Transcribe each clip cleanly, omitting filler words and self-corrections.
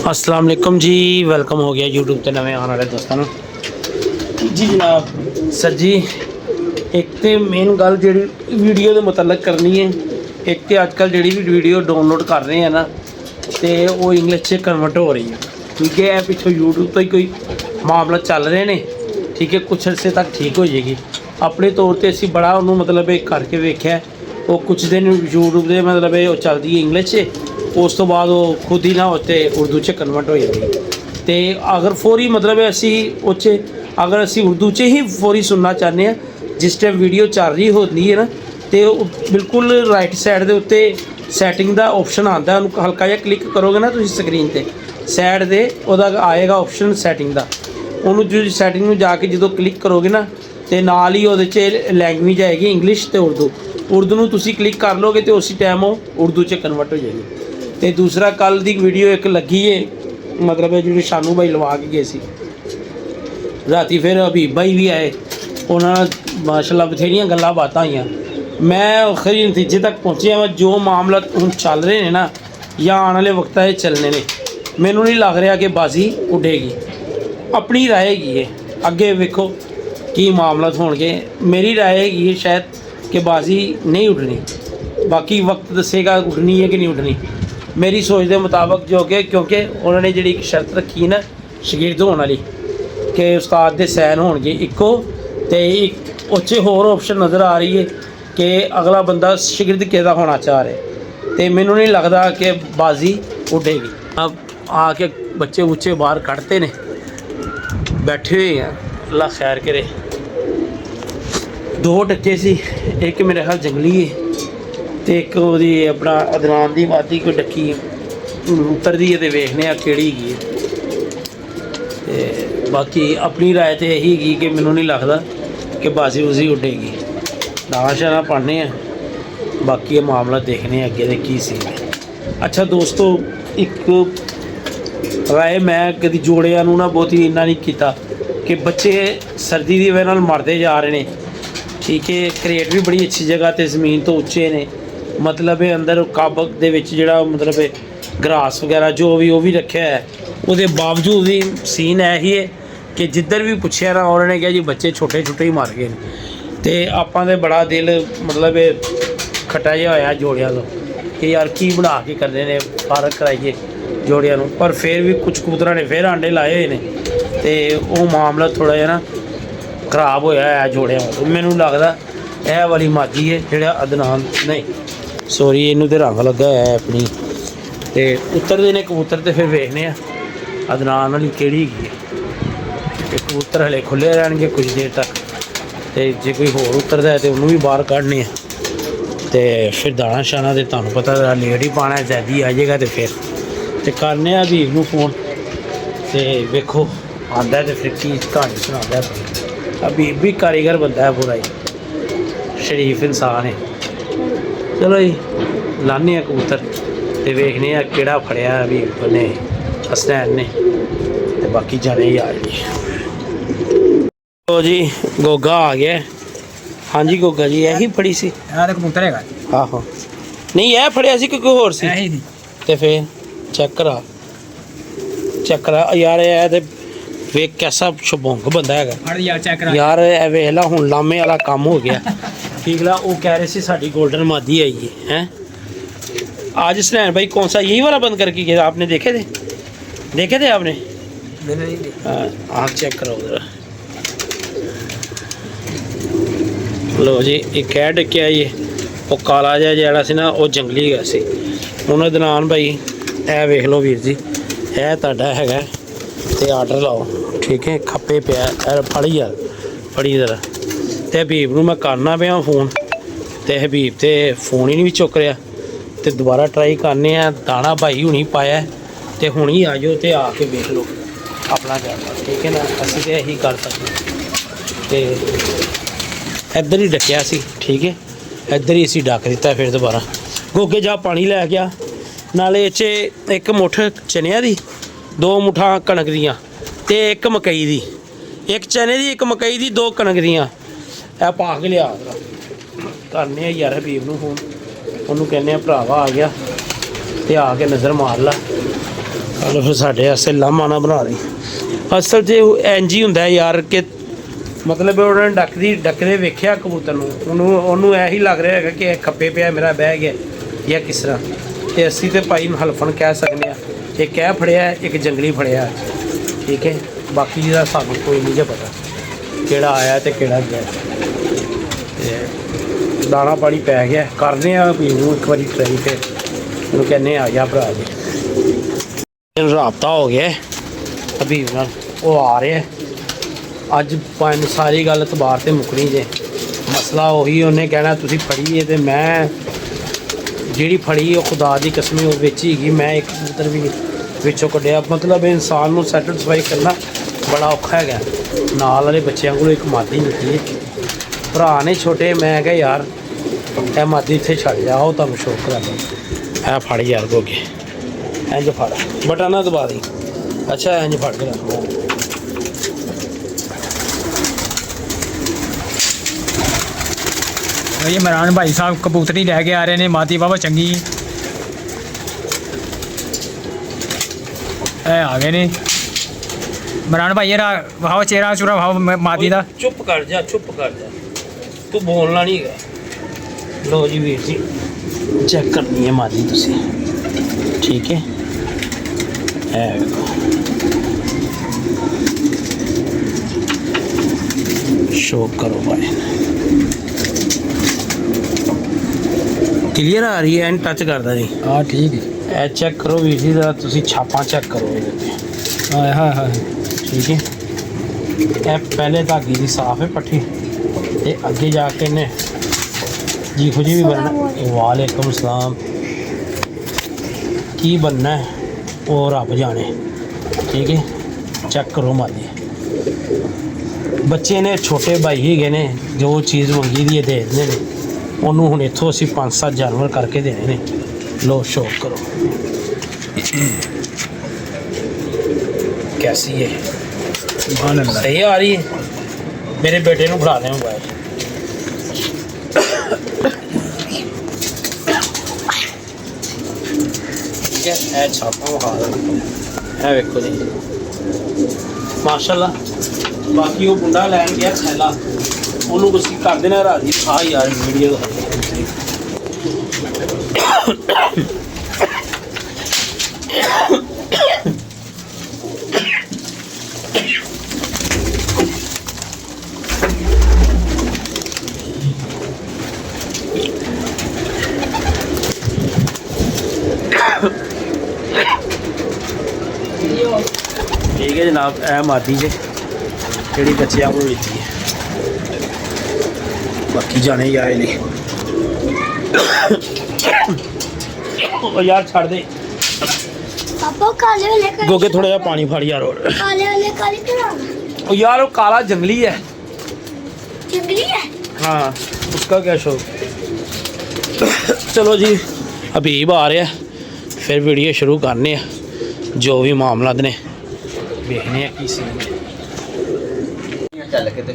अस्सलाम वालेकुम जी, वेलकम हो गया यूट्यूब ते नवे आने वाले दोस्तों जी। जनाब सर जी, एक तो मेन गल जी वीडियो के मुतलक करनी है। एक तो अजकल जी भी वीडियो डाउनलोड कर रहे हैं ना, तो वो इंग्लिश से कन्वर्ट हो रही है। ठीक है, पिछों यूट्यूब तो ही कोई मामला चल रहे हैं। ठीक है, कुछ अरसे तक ठीक हो जाएगी। अपने तौर पर असी बड़ा उन्होंने मतलब करके वेख्या, वो कुछ दिन यूट्यूब के मतलब वो चलती है इंग्लिश से, उस तो बाद वो खुद ही ना होते उर्दू च कन्वर्ट हो जाती। तो अगर फौरी मतलब असी उस अगर असी उर्दू च ही फौरी सुनना चाहते हैं, जिस टाइम वीडियो चल रही होती है ना, तो बिल्कुल राइट साइड के उत्ते सैटिंग का ऑप्शन आता है। उन्होंने हल्का जिहा क्लिक करोगे ना तुम स्क्रीन पर साइड से वह आएगा ऑप्शन सैटिंग का। उन्होंने जो सैटिंग में जाके जो क्लिक करोगे ना, तो नाल ही वो लैंगुएज आएगी इंग्लिश तो उर्दू। उर्दू में तुम क्लिक कर लोगे तो उसी टाइम वो उर्दू च कन्वर्ट हो जाएगी। तो दूसरा कल की वीडियो एक लगी है, मतलब जो शानू भाई लवा के गए सी राती, फिर हबीब भाई भी आए, उन्होंने माशाल्लाह बथेरियां गल्लां बातां हुई। मैं खरी नतीजे तक पहुँचे मैं जो मामला हम चल रहे हैं ना, या आने वाले वक्त चलने ने, मैनू नहीं लग रहा कि बाजी उठेगी। अपनी राय हैगी है, अगे वेखो की मामला होणगे। मेरी राय हैगी है शायद कि बाजी नहीं उठनी, बाकी वक्त दसेगा उठनी है कि नहीं उठनी। मेरी सोच के मुताबिक जो कि क्योंकि उन्होंने जी एक शर्त रखी ना शगिर्द होने वाली कि उस्ताद के सैन होणगे इक्को, तो एक उस होर ऑप्शन नज़र आ रही है कि अगला बंदा शगिर्द किहदा होना चाह रहा। तो मैनू नहीं लगता कि बाजी उठेगी। अब आके बच्चे बुच्चे बाहर कढ़ते ने, बैठे हुए हैं, अल्लाह खैर करे। दो टक्के सी, एक मेरे ख्याल जंगली है, तो एक वो अपना अदनान की वादी कोई डक्की उतरती है, तो वेखने केड़ी है। तो बाकी अपनी राय तो यही है कि मैनू नहीं लगता कि बाजी बुजी उठेगी। दाना शाना पाने हैं, बाकी ये मामला देखने अगे दे की सी। अच्छा दोस्तों, एक राय मैं कभी जोड़िया ना बहुत ही इन्ना नहीं किया कि बच्चे सर्दी की वजह मरते जा रहे हैं। ठीक है, क्रिएट भी बड़ी अच्छी जगह तो जमीन तो उच्चे ने, मतलब अंदर काबक दे विच जिहड़ा मतलब ग्रास वगैरह जो भी वो भी रखा है, उसके बावजूद भी सीन यही है कि जिधर भी पूछा ना उन्होंने कहा जी बच्चे छोटे छोटे ही मर गए। तो आपां दे बड़ा दिल मतलब खट्टा जिहा होया जोड़ियां तो कि यार की बना के करने ने फारक कराइए जोड़ियां नूं। पर फिर भी कुछ कबूतरां ने फिर आंडे लाए हुए हैं, तो वो मामला थोड़ा जिहा ना खराब होया है जोड़ियां। मैनू लगता यह वाली माजी है जिहड़ा अदनान नहीं सॉरी इनू तो रंग लगा है अपनी, तो उतरते ने कबूतर। तो फिर वेखने अदनान वाली केड़ी है। कबूतर हले खुले रहने कुछ देर तक, तो जे कोई होर उतरता है तो उन्होंने भी बाहर काढ़ने। तो फिर दाना शाना तो तुहानूं पता लेट ही पाना, जैदी आ जाएगा तो फिर तो करने हबीब नूं फोन, तो वेखो आंदा तो फिर की कहानी सुनाता है। हबीब भी कारीगर बंदा है, पूरा ही शरीफ इंसान है। चलो जी लाने कबूतर तो वेखने केड़ा फड़िया हबीब ने हसनैन ने, तो बाकी जाने ही आ जी। तो जी गोगा आ गया। हाँ जी गोगा जी यही फड़ी सी कबूतर है। आहो नहीं यह फड़िया सी कोई होर सी, तो फिर चेक करा यार यह तो वेख कैसा शबोंग बंदा है यार। वेख ला हुण लामे वाला काम हो गया। ठीक ला वो कह रहे थे साड़ी गोल्डन मादी आई है। आज स्नैन भाई कौन सा यही वाला बंद करके गया आपने देखे थे आपने? आँख चेक करो उधर। लो जी एक कह डकिया ये वो काला जिहा जड़ा सी ना वो जंगली गया सी। उन्होंने दनान भाई ए वेख लो वीर जी, यह तुहाडा हैगा ते आर्डर लाओ। ठीक है, खप्पे पिया फड़ी यार फड़ी जरा। तो हबीब नूं मैं करना पिया फोन, तो हबीब तो फोन ही नहीं चुक रहा। तो दोबारा ट्राई करने दाना भाई हुणी पाया, तो हुण ही आ जाओ तो आके वेख लो अपना कैमरा। ठीक है ना, असीं तो यही कर सकते। तो इधर ही डकिया सी, ठीक है इधर ही असीं डक दिता। फिर दोबारा गोगे जा पानी लै गया, नाले इस एक मुठ चनिया दी, दो मुठा कणक दियाँ, तो एक मकई दी, एक चने दी एक मकई दी, दो कणक दियाँ ए पा के लिया करने यार हबीब नूं फोन। उन्होंने कहने भरावा आ गया तो आके नज़र मार ला। ਚਲੋ ਫਿਰ ਸਾਡੇ ਵਾਸਤੇ ਲਾਮਾ ਨਾ ਬਣਾ ਦੇ। ਅਸਲ 'ਚ ਇੰਝ ਹੀ ਹੁੰਦਾ ਯਾਰ ਕਿ ਮਤਲਬ ਉਹਨਾਂ ਨੇ ਡੱਕਦੇ ਵੇਖਿਆ ਕਬੂਤਰ ਨੂੰ, ਉਹਨੂੰ ਇਹੀ ਲੱਗ ਰਿਹਾ ਹੈਗਾ ਕਿ ਇਹ ਖੱਪੇ ਪਿਆ ਮੇਰਾ ਬਹਿ ਗਿਆ ਜਾਂ ਕਿਸ ਤਰ੍ਹਾਂ। ਤੇ ਅਸੀਂ ਤੇ ਭਾਈ ਹਲਫਨ ਕਹਿ ਸਕਦੇ ਹਾਂ, ਇੱਕ ਇਹ ਫੜਿਆ ਇੱਕ ਜੰਗਲੀ ਫੜਿਆ, ਠੀਕ ਹੈ। ਬਾਕੀ ਦਾ ਸਾਨੂੰ ਕੋਈ ਨਹੀਂ ਜੇ ਪਤਾ ਕਿਹੜਾ ਆਇਆ ਤੇ ਕਿਹੜਾ ਗਿਆ। ਤੇ ਦਾਣਾ ਪਾਣੀ ਪੈ ਗਿਆ, ਕਰਦੇ ਆ ਵੀ ਨੂੰ ਇੱਕ ਵਾਰੀ ਟਰਾਈ, ਫਿਰ ਉਹਨੂੰ ਕਹਿੰਦੇ ਆ ਜਾ ਭਰਾ ਜੀ। ਰਾਬਤਾ ਹੋ ਗਿਆ ਅਭੀ ਨਾਲ, ਉਹ ਆ ਰਿਹਾ ਅੱਜ। ਪੰਜ ਸਾਰੀ ਗੱਲ ਤਬਾਰ ਤੇ ਮੁੱਕਣੀ ਜੇ, ਮਸਲਾ ਉਹੀ ਉਹਨੇ ਕਹਿਣਾ ਤੁਸੀਂ ਫੜੀ ਹੈ, ਤੇ ਮੈਂ ਜਿਹੜੀ ਫੜੀ ਉਹ ਖੁਦਾ ਦੀ ਕਸਮ ਉਹ ਵਿੱਚ ਹੀ ਗਈ। ਮੈਂ ਇੱਕ ਕਬੂਤਰ ਵੀ ਵਿੱਚੋਂ ਕੱਢਿਆ। ਮਤਲਬ ਇਨਸਾਨ ਨੂੰ ਸੈਟਿਸਫਾਈ ਕਰਨਾ ਬੜਾ ਔਖਾ ਹੈਗਾ। ਨਾਲ ਵਾਲੇ ਬੱਚਿਆਂ ਕੋਲ ਇੱਕ ਮਾਦੀ ਨਿੱਕੀ ਹੈ, ਭਰਾ ਨੇ ਛੋਟੇ। ਮੈਂ ਕਿਹਾ ਯਾਰ ਇਹ ਮਾਦੀ ਇੱਥੇ ਛੱਡ ਜਾ, ਉਹ ਤੁਹਾਨੂੰ ਸ਼ੌਕ ਕਰਾ ਇਹ ਫੜ ਯਾਰ ਗੋਗੇ, ਇੰਝ ਫੜ, ਬਟਨ ਨਾ ਦਬਾ ਦੀ। ਅੱਛਾ ਇੰਝ ਫੜ ਕੇ ਰੱਖ। ਇਹ ਇਮਰਾਨ ਭਾਈ ਸਾਹਿਬ ਕਬੂਤਰੀ ਲੈ ਕੇ ਆ ਰਹੇ ਨੇ, ਮਾਦੀ ਬਾਬਾ ਚੰਗੀ ਇਹ ਆ ਗਏ ਨੇ। ਇਮਰਾਨ ਭਾਈ ਇਹਦਾ ਵਾਹ ਚਿਹਰਾ ਚੁਰਾ ਵਾਹ ਮਾਦੀ ਦਾ। ਚੁੱਪ ਕਰ ਜਾ, ਚੁੱਪ ਕਰ ਜਾ, ਤੂੰ ਬੋਲਣਾ ਨਹੀਂ ਹੈਗਾ। ਲੋ ਜੀ ਵੀਰ ਜੀ, ਚੈੱਕ ਕਰਨੀ ਹੈ ਮਾਦੀ ਤੁਸੀਂ, ਠੀਕ ਹੈ। ਇਹ ਵੇਖੋ ਸ਼ੋ ਕਰੋ ਭਾਈ, ਕਲੀਅਰ ਆ ਰਹੀ ਹੈ, ਐਂਡ ਟੱਚ ਕਰਦਾ ਨਹੀਂ। ਹਾਂ ਠੀਕ ਹੈ। ਇਹ ਚੈੱਕ ਕਰੋ ਵੀਰ ਜੀ ਦਾ, ਤੁਸੀਂ ਛਾਪਾਂ ਚੈੱਕ ਕਰੋ ਇਹਦੇ ਤੇ। ਹਾਂ ਹਾਂ ਹਾਂ ਠੀਕ ਹੈ। ਇਹ ਪਹਿਲੇ ਧਾਗੇ ਦੀ ਸਾਫ਼ ਹੈ ਪੱਠੀ, ਤੇ ਅੱਗੇ ਜਾ ਕੇ ਨੇ ਜਿਹੋ ਜਿਹੀ ਵੀ ਬਣਨਾ। ਵਾਲੇਕੁਮ ਸਲਾਮ। ਕੀ ਬਣਨਾ ਉਹ ਰੱਬ ਜਾਣੇ, ਠੀਕ ਹੈ। ਚੈੱਕ ਕਰੋ ਮਾਦੀ। ਬੱਚੇ ਨੇ ਛੋਟੇ ਭਾਈ ਹੈਗੇ ਨੇ, ਜੋ ਚੀਜ਼ ਮੰਗੀ ਦੀ ਹੈ ਦੇ ਦਿੰਦੇ ਨੇ ਉਹਨੂੰ। ਹੁਣ ਇੱਥੋਂ ਅਸੀਂ 5-7 ਜਾਨਵਰ ਕਰਕੇ ਦੇਣੇ ਨੇ। ਲੋ ਸ਼ੌਕ ਕਰੋ कैसी है, सही आ रही है। मेरे बेटे ਨੂੰ ਫੜਾ ਦੇ ਮੋਬਾਈਲ। ਠੀਕ ਹੈ, ਇਹ ਛਾਪਾਂ ਵਿਖਾ ਦਿਓ। ਇਹ ਵੇਖੋ ਜੀ ਮਾਸ਼ਾਅੱਲਾ। ਬਾਕੀ ਉਹ ਮੁੰਡਾ ਲੈਣ ਗਿਆ ਥੈਲਾ, ਉਹਨੂੰ ਤੁਸੀਂ ਕਰ ਦੇਣਾ ਰਾਜੀ। ਆ ਯਾਰ ਵੀਡੀਓ ठीक है जनाब। ए मादी जे जी बच्चिया को लीती है, बाकी जाने ही आए नहीं। यार छड़ दे गोगे, थोड़ा जा पानी फाड़ यार। और यार वो काला जंगली है। जंगली है हाँ, उसका क्या शौक। चलो जी हबीब आ रहा है, फिर वीडियो शुरू करने जो भी मामला ने देखने की सी।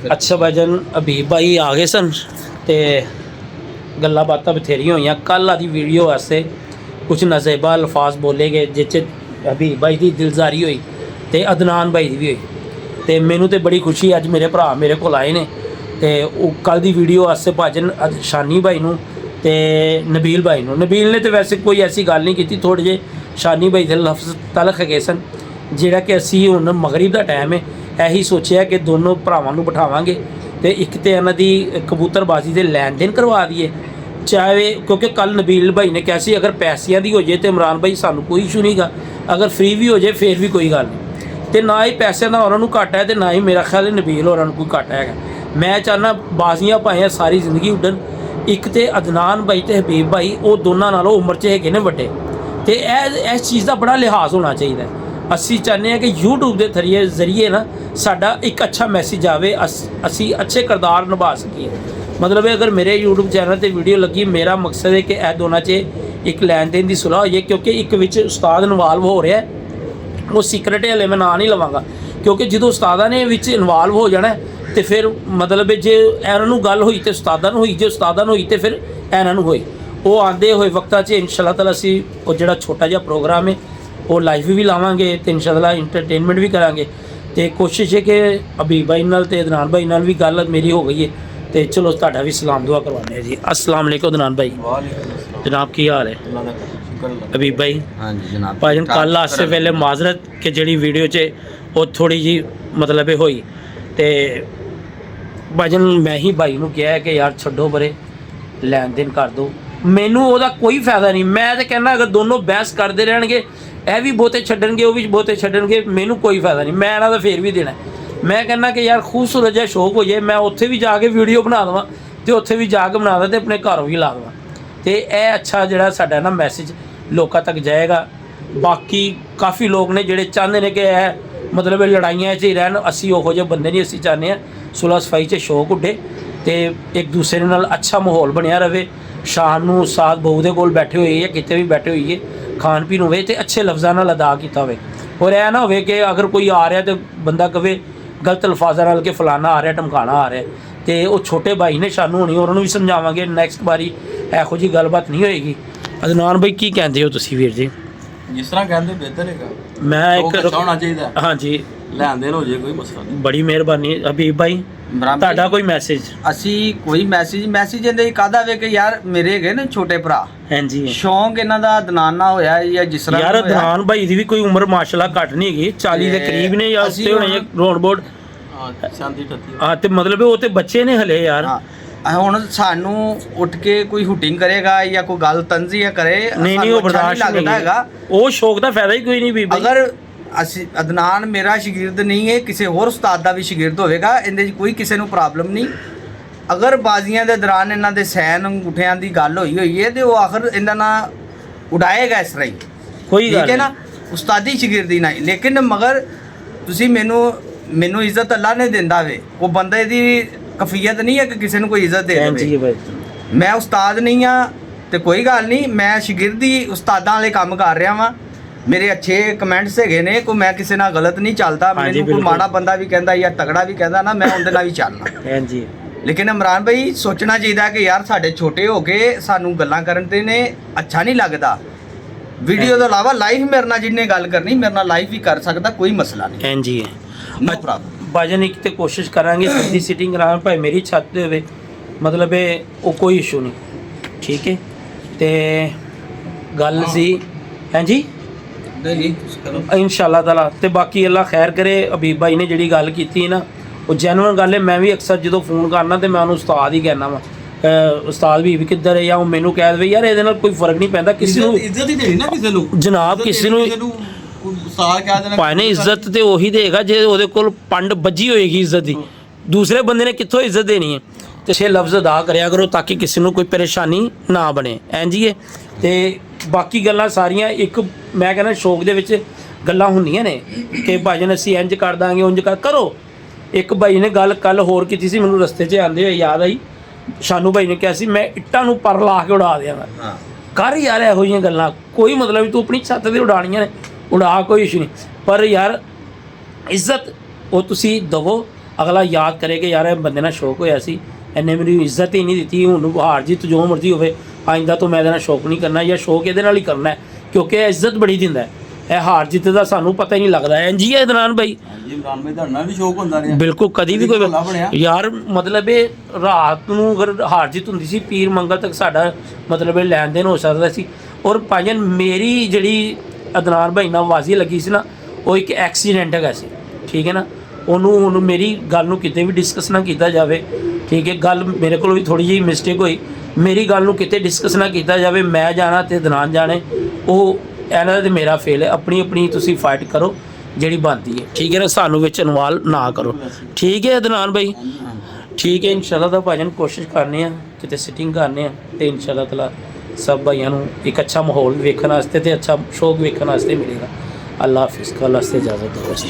अच्छा भाईजान हबीब भाई आ गए सन, तो गल्लां बातां बथेरियां होईयां। कल आदी वीडियो वास्ते कुछ नज़ेबा अल्फाज बोले गए, जिस हबीब भाई की दिलजारी हुई तो अदनान भाई की भी हुई। तो मैनू तो बड़ी खुशी, अज मेरे भरा मेरे को आए ने। तो कल की वीडियो वास्ते भाजन शानी भाई नूं ते नबील भाई नूं। नबील ने तो वैसे कोई ऐसी गल नहीं की, थोड़े जे शानी भाई के लफ्ज़ तलख गए सन, जिहड़ा कि असीं हुण मगरिब का टाइम है, यही सोचा कि दोनों भरावां नूं बिठावांगे तो एक तो इन्हां दी कबूतरबाजी के लैन देन करवा दिए। चाहे क्योंकि कल नबील भाई ने कहा सी अगर पैसिਆਂ ਦੀ हो जाए तो इमरान भाई सानू कोई इशू नहीं गा, अगर फ्री भी हो जाए फिर भी कोई गल नहीं। तो ना ही पैसों का उन्होंने घट है, तो ना ही मेरा ख्याल है नबील होरां कोई घट है। मैं चाहना बाजियां भाएं सारी जिंदगी उड्डन। एक तो अदनान भाई तो हबीब भाई, वो दोनों नालों उम्र च है ने वड्डे, तो इस चीज़ का बड़ा लिहाज होना चाहिए। असी चाहते हैं कि यूट्यूब के जरिए ना साडा एक अच्छा मैसेज आवे, असी अच्छे किरदार निभा सकीए। मतलब अगर मेरे यूट्यूब चैनल पर वीडियो लगी, मेरा मकसद है कि यह दोनों च एक लैन देन की सुलह हो जाए। क्योंकि एक विच उस्ताद इन्वाल्व हो रहा है, वो सीक्रेट है, हले मैं ना नहीं लवांगा। क्योंकि जो उस्तादा ने विच इन्वाल्व हो जाना तो फिर मतलब जे इन्हों गल हुई तो उस्तादा हुई, जो उस्तादा हुई तो फिर इन्हों हुई। वो आते हुए वक्ता इंशाअल्लाह ताला असी वो जिहड़ा छोटा जिहा प्रोग्राम है ਉਹ ਲਾਈਵ ਵੀ ਲਾਵਾਂਗੇ ਤੇ ਇਨਸ਼ਾਅੱਲਾ ਇੰਟਰਟੇਨਮੈਂਟ ਵੀ ਕਰਾਂਗੇ। ਤੇ ਕੋਸ਼ਿਸ਼ ਹੈ ਕਿ ਅਬੀਬ ਭਾਈ ਨਾਲ ਤੇ ਅਦਨਾਨ ਭਾਈ ਨਾਲ ਵੀ ਗੱਲ ਮੇਰੀ ਹੋ ਗਈ ਹੈ ਤੇ ਚਲੋ ਤੁਹਾਡਾ ਵੀ ਸਲਾਮ ਦੁਆ ਕਰਵਾਉਂਦੇ ਹਾਂ ਜੀ। अस्सलाम वालेकुम अदनान भाई। जनाब की हाल है अबीब भाई? हाँ जी जनाब। भाईजान कल आस्ते पहले माजरत कि जी वीडियो च वो थोड़ी जी मतलब हुई तो भाईजान मैं ही भाई नूं कहा कि यार छड्डो परे लैन देन कर दो, मैनू ਉਹਦਾ कोई फायदा नहीं। मैं तो कहना अगर दोनों बहस करते रहणगे ਇਹ ਵੀ ਬਹੁਤੇ ਛੱਡਣਗੇ ਉਹ ਵੀ ਬਹੁਤੇ ਛੱਡਣਗੇ, ਮੈਨੂੰ ਕੋਈ ਫਾਇਦਾ ਨਹੀਂ। ਮੈਂ ਇਹਨਾਂ ਦਾ ਫੇਰ ਵੀ ਦੇਣਾ। ਮੈਂ ਕਹਿੰਦਾ ਕਿ ਯਾਰ ਖੂਬਸੂਰਤ ਜਿਹਾ ਸ਼ੌਕ ਹੋ ਜਾਏ, ਮੈਂ ਉੱਥੇ ਵੀ ਜਾ ਕੇ ਵੀਡੀਓ ਬਣਾ ਦੇਵਾਂ ਤੇ ਉੱਥੇ ਵੀ ਜਾ ਕੇ ਬਣਾ ਦਾਂ ਤੇ ਆਪਣੇ ਘਰੋਂ ਵੀ ਲਾ ਦੇਵਾਂ ਤੇ ਇਹ ਅੱਛਾ ਜਿਹੜਾ ਸਾਡਾ ਨਾ ਮੈਸੇਜ ਲੋਕਾਂ ਤੱਕ ਜਾਏਗਾ। ਬਾਕੀ ਕਾਫੀ ਲੋਕ ਨੇ ਜਿਹੜੇ ਚਾਹੁੰਦੇ ਨੇ ਕਿ ਇਹ ਮਤਲਬ ਲੜਾਈਆਂ 'ਚ ਹੀ ਰਹਿਣ, ਅਸੀਂ ਉਹੋ ਜਿਹੇ ਬੰਦੇ ਨਹੀਂ। ਅਸੀਂ ਚਾਹੁੰਦੇ ਹਾਂ ਸੁਲਹ ਸਫਾਈ 'ਚ ਸ਼ੌਕ ਉੱਡੇ ਤੇ ਇੱਕ ਦੂਸਰੇ ਨਾਲ ਅੱਛਾ ਮਾਹੌਲ ਬਣਿਆ ਰਹੇ। ਸ਼ਾਮ ਨੂੰ ਸਾਥ ਬਹੂ ਦੇ ਕੋਲ ਬੈਠੇ ਹੋਏ ਜਾਂ ਕਿਤੇ ਵੀ ਬੈਠੇ ਹੋਈਏ, ਖਾਣ ਪੀਣ ਹੋਵੇ ਤੇ ਅੱਛੇ ਲਫ਼ਜ਼ਾਂ ਨਾਲ ਅਦਾ ਕੀਤਾ ਹੋਵੇ। ਔਰ ਇਹ ਨਾ ਹੋਵੇ ਕਿ ਅਗਰ ਕੋਈ ਆ ਰਿਹਾ ਤੇ ਬੰਦਾ ਕਵੇ ਗਲਤ ਅਲਫਾਜ਼ਾਂ ਨਾਲ ਕਿ ਫਲਾਣਾ ਆ ਰਿਹਾ ਧਮਕਾਣਾ ਆ ਰਿਹਾ। ਤੇ ਉਹ ਛੋਟੇ ਭਾਈ ਨੇ ਸ਼ਾਨੂ ਹੋਣੀ, ਉਹਨਾਂ ਨੂੰ ਵੀ ਸਮਝਾਵਾਂਗੇ ਨੈਕਸਟ ਵਾਰੀ ਇਹੋ ਜਿਹੀ ਗੱਲਬਾਤ ਨਹੀਂ ਹੋਏਗੀ। ਅਦਨਾਨ ਭਾਈ ਕੀ ਕਹਿੰਦੇ ਹੋ ਤੁਸੀਂ ਵੀਰ ਜੀ? ਜਿਸ ਤਰ੍ਹਾਂ ਕਹਿੰਦੇ ਬਿਹਤਰ ਹੈਗਾ। ਮੈਂ ਇੱਕ ਹੋਣਾ ਚਾਹੀਦਾ। ਹਾਂਜੀ ਲੈਣ ਦੇਣ ਹੋ ਜੇ ਕੋਈ ਮਸਲਾ ਨਹੀਂ। ਬੜੀ ਮਿਹਰਬਾਨੀ ਅਬੀਬ ਭਾਈ। ਤੁਹਾਡਾ ਕੋਈ ਮੈਸੇਜ? ਅਸੀਂ ਕੋਈ ਮੈਸੇਜ ਇਹਦੇ ਕਾਹਦਾ ਵੇ ਕਿ ਯਾਰ ਮੇਰੇ ਹੈਗੇ ਨੇ ਛੋਟੇ ਭਰਾ, ਹਾਂਜੀ ਸ਼ੌਂਕ ਇਹਨਾਂ ਦਾ ਦਨਾਨਾ ਹੋਇਆ ਜਾਂ ਜਿਸ ਤਰ੍ਹਾਂ ਯਾਰ ਅਦਨਾਨ ਭਾਈ ਦੀ ਵੀ ਕੋਈ ਉਮਰ ਮਾਸ਼ਾਅੱਲਾ ਘੱਟ ਨਹੀਂ ਹੈਗੀ, 40 ਦੇ ਕਰੀਬ ਨੇ ਜਾਂ ਉੱਤੇ ਹੋਣੇ ਰੋਡ ਬੋਰਡ। ਸ਼ਾਂਤੀ ਠੱਤੀ ਹਾਂ ਤੇ ਮਤਲਬ ਉਹ ਤੇ ਬੱਚੇ ਨੇ ਹਲੇ ਯਾਰ। ਹੁਣ ਸਾਨੂੰ ਉੱਠ ਕੇ ਕੋਈ ਹੁਟਿੰਗ ਕਰੇਗਾ ਜਾਂ ਕੋਈ ਗੱਲ ਤੰਜ਼ੀਆ ਕਰੇ, ਨਹੀਂ ਉਹ ਬਰਦਾਸ਼ਤ ਨਹੀਂ ਹੈਗਾ। ਉਹ ਸ਼ੌਕ ਦਾ ਫਾਇਦਾ ਹੀ ਕੋਈ ਨਹੀਂ ਬੀਬੀ। ਅਗਰ ਅਸੀਂ ਅਦਨਾਨ ਮੇਰਾ ਸ਼ਾਗਿਰਦ ਨਹੀਂ ਹੈ, ਕਿਸੇ ਹੋਰ ਉਸਤਾਦ ਦਾ ਵੀ ਸ਼ਾਗਿਰਦ ਹੋਵੇਗਾ, ਇਹਦੇ 'ਚ ਕੋਈ ਕਿਸੇ ਨੂੰ ਪ੍ਰੋਬਲਮ ਨਹੀਂ। ਅਗਰ ਬਾਜ਼ੀਆਂ ਦੇ ਦੌਰਾਨ ਇਹਨਾਂ ਦੇ ਸੈਨ ਅੰਗੂਠਿਆਂ ਦੀ ਗੱਲ ਹੋਈ ਹੈ ਤੇ ਉਹ ਆਖਰ ਇਹਨਾਂ ਨਾਲ ਉਡਾਏਗਾ ਇਸ ਤਰ੍ਹਾਂ ਹੀ, ਕੋਈ ਗੱਲ ਠੀਕ ਹੈ ਨਾ, ਉਸਤਾਦੀ ਸ਼ਾਗਿਰਦੀ ਨਹੀਂ। ਲੇਕਿਨ ਮਗਰ ਤੁਸੀਂ ਮੈਨੂੰ ਇੱਜ਼ਤ ਅੱਲਾ ਨੇ ਦਿੰਦਾ ਵੇ, ਉਹ ਬੰਦੇ ਦੀ ਕਫੀਅਤ ਨਹੀਂ ਹੈ ਕਿ ਕਿਸੇ ਨੂੰ ਕੋਈ ਇੱਜ਼ਤ ਦੇ ਦੇਵੇ। ਮੈਂ ਉਸਤਾਦ ਨਹੀਂ ਆ ਤੇ ਕੋਈ ਗੱਲ ਨਹੀਂ, ਮੈਂ ਸ਼ਾਗਿਰਦੀ ਉਸਤਾਦਾਂ ਵਾਲੇ ਕੰਮ ਕਰ ਰਿਹਾ ਵਾਂ। ਮੇਰੇ ਅੱਛੇ ਕਮੈਂਟਸ ਹੈਗੇ ਨੇ, ਕੋਈ ਮੈਂ ਕਿਸੇ ਨਾਲ ਗਲਤ ਨਹੀਂ ਚੱਲਦਾ। ਮੈਨੂੰ ਕੋਈ ਮਾੜਾ ਬੰਦਾ ਵੀ ਕਹਿੰਦਾ ਜਾਂ ਤਗੜਾ ਵੀ ਕਹਿੰਦਾ ਨਾ, ਮੈਂ ਉਹਦੇ ਨਾਲ ਵੀ ਚੱਲਣਾ। ਹਾਂਜੀ ਲੇਕਿਨ ਇਮਰਾਨ ਭਾਈ ਸੋਚਣਾ ਚਾਹੀਦਾ ਕਿ ਯਾਰ ਸਾਡੇ ਛੋਟੇ ਹੋ ਕੇ ਸਾਨੂੰ ਗੱਲਾਂ ਕਰਨ ਤੇ ਨੇ ਅੱਛਾ ਨਹੀਂ ਲੱਗਦਾ। ਵੀਡੀਓ ਤੋਂ ਇਲਾਵਾ ਲਾਈਵ ਮੇਰੇ ਨਾਲ ਜਿਹਨੇ ਗੱਲ ਕਰਨੀ ਮੇਰੇ ਨਾਲ ਲਾਈਵ ਵੀ ਕਰ ਸਕਦਾ, ਕੋਈ ਮਸਲਾ ਨਹੀਂ। ਹਾਂਜੀ ਨੋ ਪ੍ਰੋਬਲਮ। ਭਾਜਨ ਇੱਕ ਤੇ ਕੋਸ਼ਿਸ਼ ਕਰਾਂਗੇ ਸਿੱਧੀ ਸਿਟਿੰਗ ਕਰਾਂ ਭਾਈ ਮੇਰੀ ਛੱਤ ਤੇ ਹੋਵੇ, ਮਤਲਬ ਉਹ ਕੋਈ ਇਸ਼ੂ ਨਹੀਂ, ਠੀਕ ਹੈ। ਤੇ ਗੱਲ ਸੀ ਹਾਂਜੀ इंशाअल्लाह ताला। तो बाकी अल्लाह खैर करे। अबीब भाई ने जी गल की ना वो जैनुअन गल है। मैं भी अक्सर जो फोन करना तो मैं उन्होंने उस्ताद ही कहना वा, उस्ताद भी किधर है, या वो मैनू कह दे यार ये कोई फर्क नहीं पैंदा किसी नूं इज्जत ही देनी ना किसी नूं जनाब, किसी नूं उस्ताद कह देना भाई ने इज्जत तो उही देगा जे ओहदे कोल पंड बजी होएगी इज्जत की। दूसरे बंदे ने कित्थों इज्जत देनी है? तो छे लफ्ज़ अदा करया करो ताकि किसी नूं कोई परेशानी ना बने। इंज ही है। तो बाकी गल्लां सारियां एक मैं कहना शौक दे विच गल्लां हुंदियां ने कि भाईजान असीं इंज कर दांगे उंज करो। एक भाई ने गल कल होर कीती सी, मैनूं रस्ते च आंदे होए याद आई। शानू भाई ने कहा सी मैं इट्टां नूं पर ला के उड़ा देवांगा। कर यार इहो जिहियां गल्लां कोई मतलब नहीं, तू अपनी छत ते उडाणियां ने उड़ा, कोई इशू नहीं। पर यार इज्जत वो तुसीं दवो, अगला याद करे कि यार बंदे नाल शौक होया सी, इन्ने मेरी इज्जत ही नहीं दित्ती। हुण हार जीत जो मर्जी होवे आइंदा तो मैं इहदे शौक नहीं करना, या शौक इहदे नाल ही करना है क्योंकि इज्जत बड़ी दिंदा है। ਇਹ ਹਾਰ ਜਿੱਤ ਦਾ ਸਾਨੂੰ ਪਤਾ ਹੀ ਨਹੀਂ ਲੱਗਦਾ। ਇੰਜ ਹੀ ਹੈ ਇਮਰਾਨ ਭਾਈ। ਹਾਂਜੀ ਇਮਰਾਨ ਭਾਈ ਤੁਹਾਡਾ ਵੀ ਸ਼ੌਕ ਹੁੰਦਾ ਰਿਹਾ ਬਿਲਕੁਲ, ਕਦੀ ਵੀ ਕੋਈ ਯਾਰ ਮਤਲਬ ਇਹ ਰਾਤ ਨੂੰ ਅਗਰ ਹਾਰ ਜਿੱਤ ਹੁੰਦੀ ਸੀ ਪੀਰ ਮੰਗਲ ਤੱਕ ਸਾਡਾ ਮਤਲਬ ਇਹ ਲੈਣ ਦੇਣ ਹੋ ਸਕਦਾ ਸੀ। ਔਰ ਭਾਈਜਾਨ ਮੇਰੀ ਜਿਹੜੀ ਅਦਨਾਨ ਭਾਈ ਨਾਲ ਵਾਜ਼ੀ ਲੱਗੀ ਸੀ ਨਾ, ਉਹ ਇੱਕ ਐਕਸੀਡੈਂਟ ਹੈਗਾ ਸੀ, ਠੀਕ ਹੈ ਨਾ। ਉਹਨੂੰ ਮੇਰੀ ਗੱਲ ਨੂੰ ਕਿਤੇ ਵੀ ਡਿਸਕਸ ਨਾ ਕੀਤਾ ਜਾਵੇ, ਠੀਕ ਹੈ। ਗੱਲ ਮੇਰੇ ਕੋਲ ਵੀ ਥੋੜੀ ਜਿਹੀ ਮਿਸਟੇਕ ਹੋਈ, ਮੇਰੀ ਗੱਲ ਨੂੰ ਕਿਤੇ ਡਿਸਕਸ ਨਾ ਕੀਤਾ ਜਾਵੇ। ਮੈਂ ਜਾਣਾ ਤੇ ਅਦਨਾਨ ਜਾਣੇ, ਉਹ ਇਹਨਾਂ ਦਾ ਮੇਰਾ ਫੇਲ ਹੈ। ਆਪਣੀ ਆਪਣੀ ਤੁਸੀਂ ਫਾਈਟ ਕਰੋ ਜਿਹੜੀ ਬਣਦੀ ਹੈ, ਠੀਕ ਹੈ ਨਾ। ਸਾਨੂੰ ਵਿੱਚ ਇਨਵਾਲਵ ਨਾ ਕਰੋ, ਠੀਕ ਹੈ ਅਦਨਾਨ ਭਾਈ। ਠੀਕ ਹੈ ਇੰਸ਼ਾਅੱਲਾ ਦਾ ਭਾਈਜਾਨ ਕੋਸ਼ਿਸ਼ ਕਰਨੇ ਆ ਕਿਤੇ ਸਿਟਿੰਗ ਕਰਨੇ ਆ ਤੇ ਇੰਸ਼ਾਅੱਲਾ ਤਾਲਾ ਸਭ ਭਾਈਆਂ ਨੂੰ ਇੱਕ ਅੱਛਾ ਮਾਹੌਲ ਵੇਖਣ ਵਾਸਤੇ ਤੇ ਅੱਛਾ ਸ਼ੌਕ ਵੇਖਣ ਵਾਸਤੇ ਮਿਲੇਗਾ। ਅੱਲਾਹ ਹਾਫਿਜ਼। ਕੱਲ੍ਹ ਵਾਸਤੇ ਇਜਾਜ਼ਤ ਦਿਓ ਜੀ।